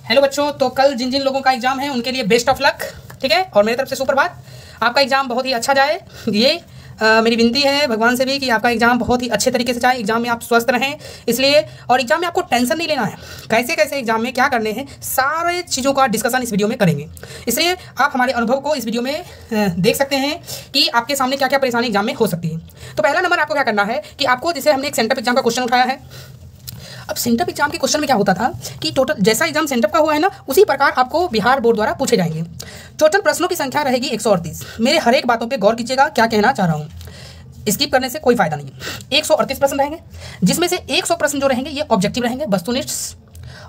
Hello बच्चों, तो कल जिन जिन लोगों का एग्जाम है उनके लिए बेस्ट ऑफ लक। ठीक है, और मेरी तरफ से सुप्रभात। आपका एग्जाम बहुत ही अच्छा जाए, ये मेरी विनती है भगवान से भी कि आपका एग्जाम बहुत ही अच्छे तरीके से जाए, एग्जाम में आप स्वस्थ रहें। इसलिए और एग्जाम में आपको टेंशन नहीं लेना है, कैसे कैसे एग्जाम में क्या करने हैं सारे चीज़ों का डिस्कशन इस वीडियो में करेंगे। इसलिए आप हमारे अनुभव को इस वीडियो में देख सकते हैं कि आपके सामने क्या क्या परेशानी एग्जाम में हो सकती है। तो पहला नंबर आपको क्या करना है कि आपको, जैसे हमने एक सेंटअप एग्जाम का क्वेश्चन उठाया है। अब सेंटअप एग्जाम के क्वेश्चन में क्या होता था कि टोटल जैसा एग्जाम सेंटअप का हुआ है ना, उसी प्रकार आपको बिहार बोर्ड द्वारा पूछे जाएंगे। टोटल प्रश्नों की संख्या रहेगी 138। मेरे हर एक बातों पे गौर कीजिएगा, क्या कहना चाह रहा हूँ, स्किप करने से कोई फायदा नहीं है। 138 प्रश्न रहेंगे, जिसमें से 100 प्रश्न जो रहेंगे ये ऑब्जेक्टिव रहेंगे, वस्तुनिष्ठ।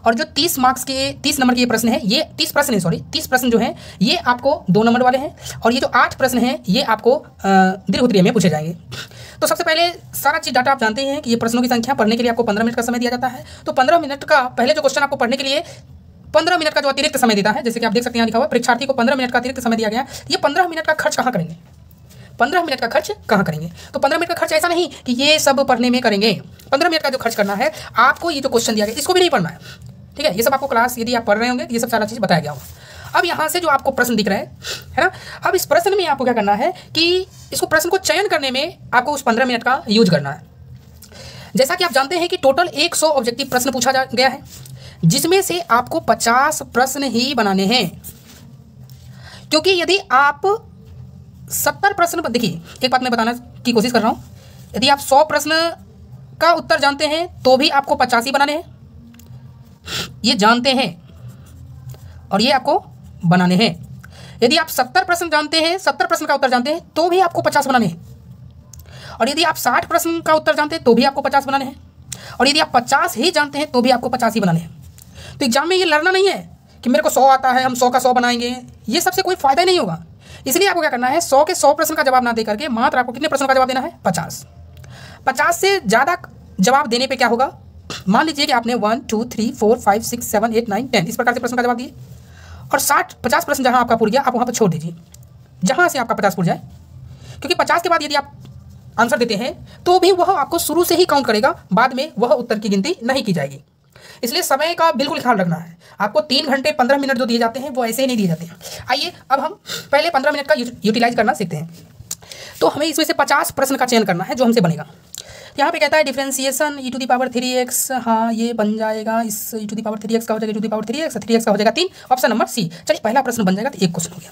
और जो 30 मार्क्स के 30 नंबर के ये प्रश्न है, ये 30 प्रश्न जो हैं ये आपको 2 नंबर वाले हैं। और ये जो 8 प्रश्न हैं ये आपको दीर्घ उत्तरीय में पूछे जाएंगे। तो सबसे पहले सारा चीज़ डाटा आप जानते हैं कि ये प्रश्नों की संख्या पढ़ने के लिए आपको 15 मिनट का समय दिया जाता है। तो 15 मिनट का पहले जो क्वेश्चन आपको पढ़ने के लिए 15 मिनट का जो अतिरिक्त समय देता है, जैसे कि आप देख सकते हैं लिखा हुआ परीक्षार्थी को 15 मिनट का अतिरिक्त समय दिया गया। ये 15 मिनट का खर्च कहाँ करेंगे, 15 मिनट का खर्च कहाँ करेंगे? तो 15 मिनट का खर्च ऐसा नहीं कि ये सब पढ़ने में करेंगे। 15 मिनट का जो खर्च करना है आपको, ये जो क्वेश्चन दिया गया इसको भी नहीं पढ़ना है। ठीक है, ये सब आपको क्लास यदि आप पढ़ रहे होंगे तो ये सब सारा चीज़ बताया गया होगा। अब यहाँ से जो आपको प्रश्न दिख रहा है ना, अब इस प्रश्न में आपको क्या करना है कि इसको प्रश्न को चयन करने में आपको उस 15 मिनट का यूज करना है। जैसा कि आप जानते हैं कि टोटल 100 ऑब्जेक्टिव प्रश्न पूछा गया है, जिसमें से आपको 50 प्रश्न ही बनाने हैं। क्योंकि यदि आप 70 प्रश्न, देखिए एक बात मैं बताना की कोशिश कर रहा हूँ, यदि आप 100 प्रश्न का उत्तर जानते हैं तो भी आपको 50 ही बनाने हैं, ये जानते हैं और ये आपको बनाने हैं। यदि आप 70 प्रश्न जानते हैं, 70 प्रश्न का उत्तर जानते हैं तो भी आपको 50 बनाने हैं। और यदि आप 60 प्रश्न का उत्तर जानते हैं तो भी आपको 50 बनाने हैं। और यदि आप 50 ही जानते हैं तो भी आपको 50 ही बनाने हैं। तो एग्जाम में ये लड़ना नहीं है कि मेरे को 100 आता है, हम 100 का 100 बनाएंगे, ये सबसे कोई फायदा ही नहीं होगा। इसलिए आपको क्या करना है, 100 के 100 प्रश्न का जवाब ना दे करके मात्र आपको कितने प्रश्नों का जवाब देना है, 50 से ज़्यादा जवाब देने पर क्या होगा, मान लीजिए कि आपने 1 2 3 4 5 6 7 8 9 10 इस प्रकार से प्रश्न का जवाब दिए और 50 प्रश्न जहां आपका पूर गया आप वहां पर छोड़ दीजिए, जहां से आपका 50 पूर जाए। क्योंकि 50 के बाद यदि आप आंसर देते हैं तो भी वह आपको शुरू से ही काउंट करेगा, बाद में वह उत्तर की गिनती नहीं की जाएगी। इसलिए समय का बिल्कुल ख्याल रखना है। आपको 3 घंटे 15 मिनट जो दिए जाते हैं वो ऐसे ही नहीं दिए जाते हैं। आइए अब हम पहले 15 मिनट का यूटिलाइज करना सीखते हैं। तो हमें इसमें से 50 प्रश्न का चयन करना है जो हमसे बनेगा। यहाँ पे कहता है डिफरेंशिएशन e⁻3x, हाँ ये बन जाएगा, इस e⁻3x का हो जाएगा e⁻3x, 3x का हो जाएगा 3, ऑप्शन नंबर सी। चलिए पहला प्रश्न बन जाएगा, तो एक क्वेश्चन हो गया।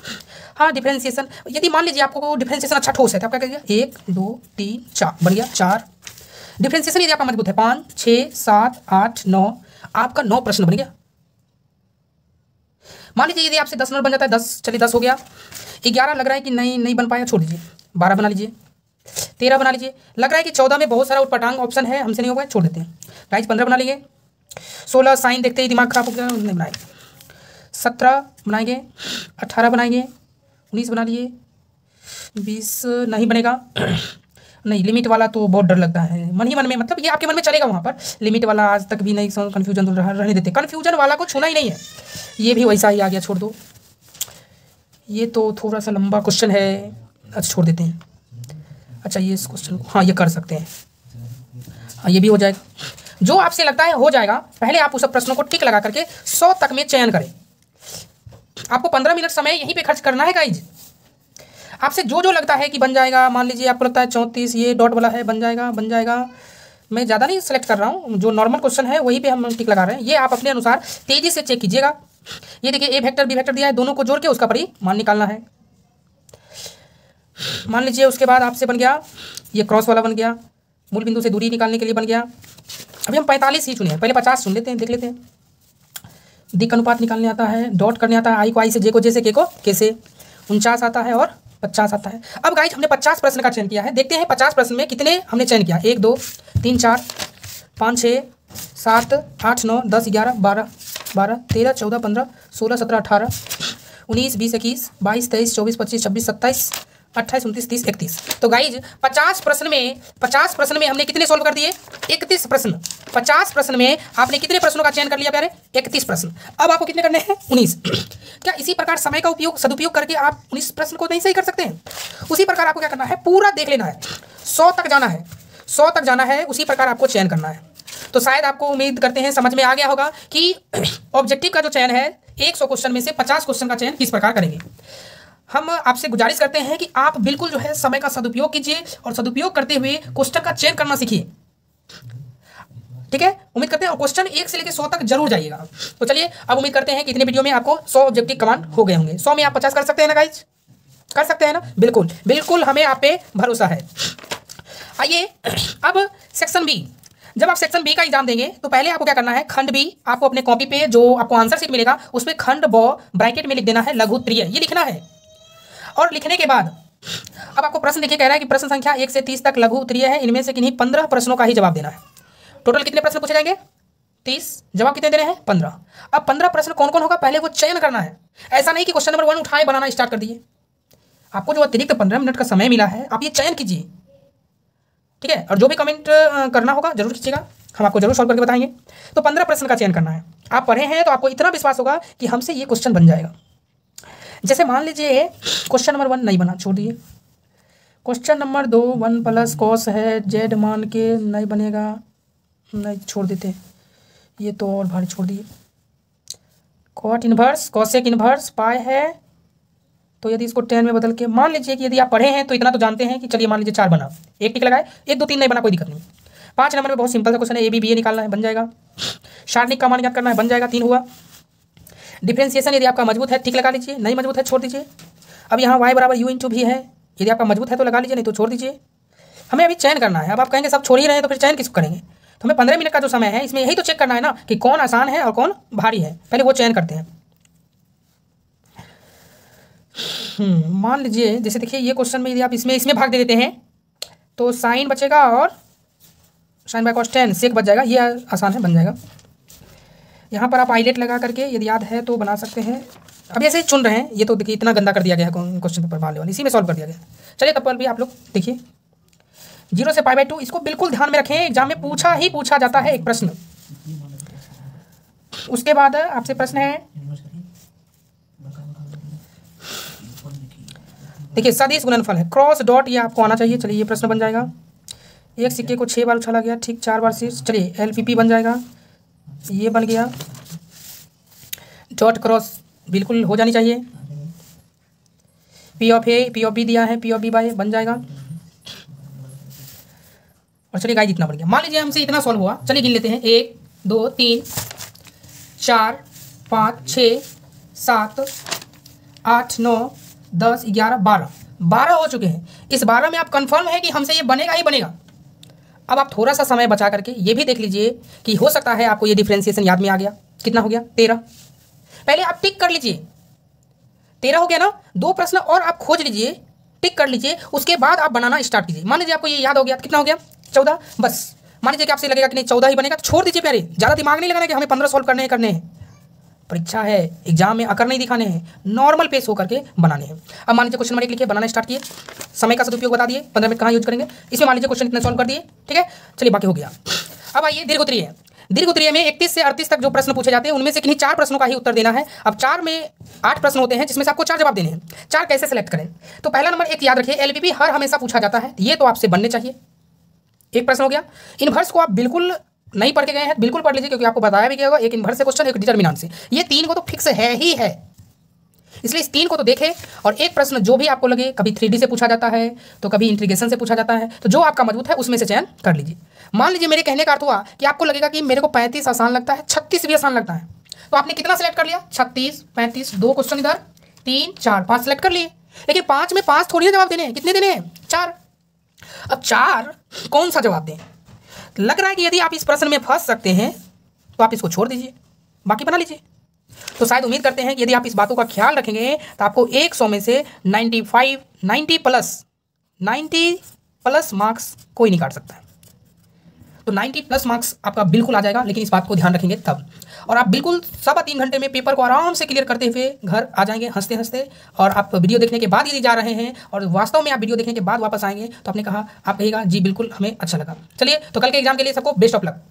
हाँ डिफरेंशिएशन, यदि मान लीजिए आपको डिफरेंशिएशन अच्छा ठोस है तो आप क्या करिएगा, 1 2 3 4 बन गया 4। डिफरेंशिएशन यदि आपका मजबूत है 5 6 7 8 9, आपका 9 प्रश्न बन गया। मान लीजिए यदि आपसे 10 नंबर बन जाता है 10, चलिए 10 हो गया। 11 लग रहा है कि नहीं बन पाया, छोड़ दीजिए, 12 बना लीजिए, 13 बना लीजिए। लग रहा है कि 14 में बहुत सारा उटपटांग ऑप्शन है, हमसे नहीं होगा, छोड़ देते हैं। गाइस 15 बना लीजिए। 16 साइन देखते ही दिमाग खराब हो गया, नहीं बनाएंगे। 17 बनाएंगे, 18 बनाएंगे, 19 बना लिए, 20 नहीं बनेगा। नहीं, लिमिट वाला तो बहुत डर लगता है, मन ही मन में, मतलब ये आपके मन में चलेगा, वहाँ पर लिमिट वाला आज तक भी नहीं, कन्फ्यूजन तो रहने देते, कन्फ्यूजन वाला को छूना ही नहीं है, ये भी वैसा ही आ गया, छोड़ दो। ये तो थोड़ा सा लंबा क्वेश्चन है, अच्छा छोड़ देते हैं। अच्छा ये इस क्वेश्चन को, हाँ ये कर सकते हैं, हाँ ये भी हो जाएगा। जो आपसे लगता है हो जाएगा, पहले आप उस प्रश्नों को टिक लगा करके 100 तक में चयन करें। आपको 15 मिनट समय यहीं पे खर्च करना है गाइज। आपसे जो लगता है कि बन जाएगा, मान लीजिए आपको लगता है 34 ये डॉट वाला है, बन जाएगा। मैं ज़्यादा नहीं सेलेक्ट कर रहा हूँ, जो नॉर्मल क्वेश्चन है वहीं पे हम टिक लगा रहे हैं। ये आप अपने अनुसार तेज़ी से चेक कीजिएगा। ये देखिए ए वेक्टर बी वेक्टर दिया है, दोनों को जोड़ के उसका परिमाण निकालना है। मान लीजिए उसके बाद आपसे बन गया ये क्रॉस वाला बन गया, मूल बिंदु से दूरी निकालने के लिए बन गया। अभी हम 45 ही चुने हैं, पहले 50 चुन लेते हैं, देख लेते हैं। दिक् अनुपात निकालने आता है, डॉट करने आता है, आई को आई से, जे को जे से, के को के से, 49 आता है और 50 आता है। अब गाइज हमने 50 प्रश्न का चयन किया है, देखते हैं 50 प्रश्न में कितने हमने चयन किया। 1 2 3 4 5 6 7 8 9 10 11 12 13 14 15 16 17 18 19 20 21 22 23 24 25 26 27 28 29 30 31। तो गाइज 50 प्रश्न में हमने कितने सोल्व कर दिए, 31 प्रश्न। 50 प्रश्न में आपने कितने प्रश्नों का चयन कर लिया प्यारे, 31 प्रश्न। अब आपको कितने करने हैं, 19। क्या इसी प्रकार समय का सदुपयोग करके आप 19 प्रश्न को नहीं सही कर सकते हैं? उसी प्रकार आपको क्या करना है, पूरा देख लेना है, 100 तक जाना है, 100 तक जाना है, उसी प्रकार आपको चयन करना है। तो शायद आपको उम्मीद करते हैं समझ में आ गया होगा कि ऑब्जेक्टिव का जो चयन है 100 क्वेश्चन में से 50 क्वेश्चन का चयन किस प्रकार करेंगे। हम आपसे गुजारिश करते हैं कि आप बिल्कुल जो है समय का सदुपयोग कीजिए और सदुपयोग करते हुए क्वेश्चन का चयन करना सीखिए, ठीक है। उम्मीद करते हैं और क्वेश्चन 1 से लेकर 100 तक जरूर जाइएगा। तो चलिए अब उम्मीद करते हैं कि इतने वीडियो में आपको 100 ऑब्जेक्टिव कमांड हो गए होंगे। 100 में आप 50 कर सकते हैं ना गाइज, कर सकते हैं ना, बिल्कुल बिल्कुल हमें आप पे भरोसा है। आइए अब सेक्शन बी। जब आप सेक्शन बी का एग्जाम देंगे तो पहले आपको क्या करना है, खंड बी आपको अपने कॉपी पे जो आपको आंसर शीट मिलेगा उस पर खंड ब ब्रैकेट में लिख देना है लघु त्रिय, ये लिखना है। और लिखने के बाद अब आपको प्रश्न देखिए, कह रहा है कि प्रश्न संख्या 1 से 30 तक लघु त्रिय है, इनमें से किन्हीं 15 प्रश्नों का ही जवाब देना है। टोटल कितने प्रश्न पूछे जाएंगे, 30, जवाब कितने देने हैं, 15। अब 15 प्रश्न कौन कौन होगा पहले वो चयन करना है। ऐसा नहीं कि क्वेश्चन नंबर 1 उठाए बनाना स्टार्ट कर दिए। आपको जो अतिरिक्त 15 मिनट का समय मिला है आप ये चयन कीजिए, ठीक है। और जो भी कमेंट करना होगा जरूर कीजिएगा, हम आपको जरूर सॉल्व करके बताएंगे। तो 15 प्रश्न का चयन करना है। आप पढ़े हैं तो आपको इतना विश्वास होगा कि हमसे ये क्वेश्चन बन जाएगा। जैसे मान लीजिए क्वेश्चन नंबर 1 नहीं बना, छोड़ दिए। क्वेश्चन नंबर 2 1 प्लस कॉस है जेड मान के नहीं बनेगा, नहीं छोड़ देते, ये तो और भारी छोड़ दिए। Cot inverse cosec inverse pi है, तो यदि इसको 10 में बदल के मान लीजिए कि यदि आप पढ़े हैं तो इतना तो जानते हैं कि चलिए मान लीजिए 4 बना, एक टिक लगाए, 1 2 3 नहीं बना, कोई दिक्कत नहीं। 5 नंबर में बहुत सिंपल सा क्वेश्चन है, ए बी बी ए निकालना है, बन जाएगा। सारणिक का मान ज्ञात करना है, बन जाएगा, 3 हुआ। डिफरेंशिएशन यदि आपका मजबूत है टिक लगा लीजिए, नहीं मजबूत है छोड़ दीजिए। अब यहाँ y बराबर u इंटू भी है, यदि आपका मजबूत है तो लगा लीजिए, नहीं तो छोड़ दीजिए। हमें अभी चयन करना है। अब आप कहेंगे सब छोड़ ही रहे हैं तो फिर चयन किसको करेंगे। तो हमें 15 मिनट का जो समय है इसमें यही तो चेक करना है ना कि कौन आसान है और कौन भारी है, पहले वो चयन करते हैं। मान लीजिए जैसे देखिए ये क्वेश्चन में यदि आप इसमें भाग दे देते हैं तो साइन बचेगा और साइन बाय कॉस 10 सेक बच जाएगा, ये आसान है, बन जाएगा। यहाँ पर आप आइलेट लगा करके यदि याद है तो बना सकते हैं। अब ऐसे ही चुन रहे हैं, ये तो देखिए इतना गंदा कर दिया गया है क्वेश्चन पेपर वाले, इसी में सॉल्व कर दिया गया। चलिए तब पर भी आप लोग देखिए 0 से π/2, इसको बिल्कुल ध्यान में रखें, एग्जाम में पूछा जाता है एक प्रश्न। उसके बाद आपसे प्रश्न है, देखिए सदिश गुणनफल है, क्रॉस डॉट ये आपको आना चाहिए। चलिए ये प्रश्न बन जाएगा। एक सिक्के को 6 बार उछाला गया, ठीक 4 बार शीर्ष, चलिए LPP बन जाएगा, ये बन गया। डॉट क्रॉस बिल्कुल हो जानी चाहिए। P of A P of B दिया है, P ऑफ B बाय बन जाएगा। और चलिए गाइस इतना बन गया। मान लीजिए हमसे इतना सॉल्व हुआ, चलिए गिन लेते हैं, 1 2 3 4 5 6 7 8 9 10 11 12 हो चुके हैं। इस 12 में आप कंफर्म है कि हमसे ये बनेगा ही बनेगा। अब आप थोड़ा सा समय बचा करके ये भी देख लीजिए कि हो सकता है आपको ये डिफरेंशिएशन याद में आ गया। कितना हो गया, 13। पहले आप टिक कर लीजिए, 13 हो गया ना। 2 प्रश्न और आप खोज लीजिए, टिक कर लीजिए, उसके बाद आप बनाना स्टार्ट कीजिए। मान लीजिए आपको ये याद हो गया, कितना हो गया, 14। बस मान लीजिए कि आपसे लगेगा कि नहीं 14 ही बनेगा तो छोड़ दीजिए, प्यारे ज़्यादा दिमाग नहीं लगाना कि हमें 15 सॉल्व करने हैं। परीक्षा है, एग्जाम में अकर नहीं दिखाने हैं, नॉर्मल पेस होकर के बनाने हैं। अब मान लीजिए क्वेश्चन नंबर 1 लिखिए, बनाना स्टार्ट किए, समय का सदुपयोग बता दिए, 15 मिनट कहाँ यूज करेंगे, इसमें मान लीजिए क्वेश्चन इतना सॉल्व कर दिए, ठीक है। चलिए बाकी हो गया। अब आइए दीर्घोत्तरीय। दीर्घोत्तरीय में 31 से 38 तक जो प्रश्न पूछे जाते हैं उनमें से किन्हीं 4 प्रश्नों का ही उत्तर देना है। अब 4 में 8 प्रश्न होते हैं जिसमें से आपको 4 जवाब देने हैं। 4 कैसे सेलेक्ट करें, तो पहला नंबर 1 याद रखिए, LPP हर हमेशा पूछा जाता है, ये तो आपसे बनने चाहिए। एक प्रश्न हो गया। इनवर्स को आप बिल्कुल नहीं पढ़ के गए हैं, बिल्कुल पढ़ लीजिए, क्योंकि आपको बताया भी गया होगा, एक इनवर्स से क्वेश्चन, एक डिटरमिनेंट से, ये 3 को तो फिक्स है ही है, इसलिए इस 3 को तो देखें। और एक प्रश्न जो भी आपको लगे, कभी 3D से पूछा जाता है तो कभी इंटीग्रेशन से पूछा जाता है, तो जो आपका मजबूत है उसमें से चयन कर लीजिए। मान लीजिए मेरे कहने का अर्थ हुआ कि आपको लगेगा कि मेरे को 35 आसान लगता है, 36 भी आसान लगता है, तो आपने कितना सेलेक्ट कर लिया, 36 35, 2 क्वेश्चन इधर, 3 4 5 सेलेक्ट कर लिए। लेकिन 5 में 5 थोड़ी ना जवाब देने हैं, कितने देने हैं, 4। अब 4 कौन सा जवाब दें, लग रहा है कि यदि आप इस प्रश्न में फंस सकते हैं तो आप इसको छोड़ दीजिए, बाकी बना लीजिए। तो शायद उम्मीद करते हैं कि यदि आप इस बातों का ख्याल रखेंगे तो आपको 100 में से 90 प्लस मार्क्स कोई नहीं काट सकता है। तो 90 प्लस मार्क्स आपका बिल्कुल आ जाएगा, लेकिन इस बात को ध्यान रखेंगे तब। और आप बिल्कुल 3.25 घंटे में पेपर को आराम से क्लियर करते हुए घर आ जाएंगे हंसते हंसते। और आप वीडियो देखने के बाद यदि जा रहे हैं और वास्तव में आप वीडियो देखने के बाद वापस आएंगे तो आपने कहा, आप कहिएगा जी बिल्कुल हमें अच्छा लगा। चलिए तो कल के एग्जाम के लिए सबको बेस्ट ऑफ लक।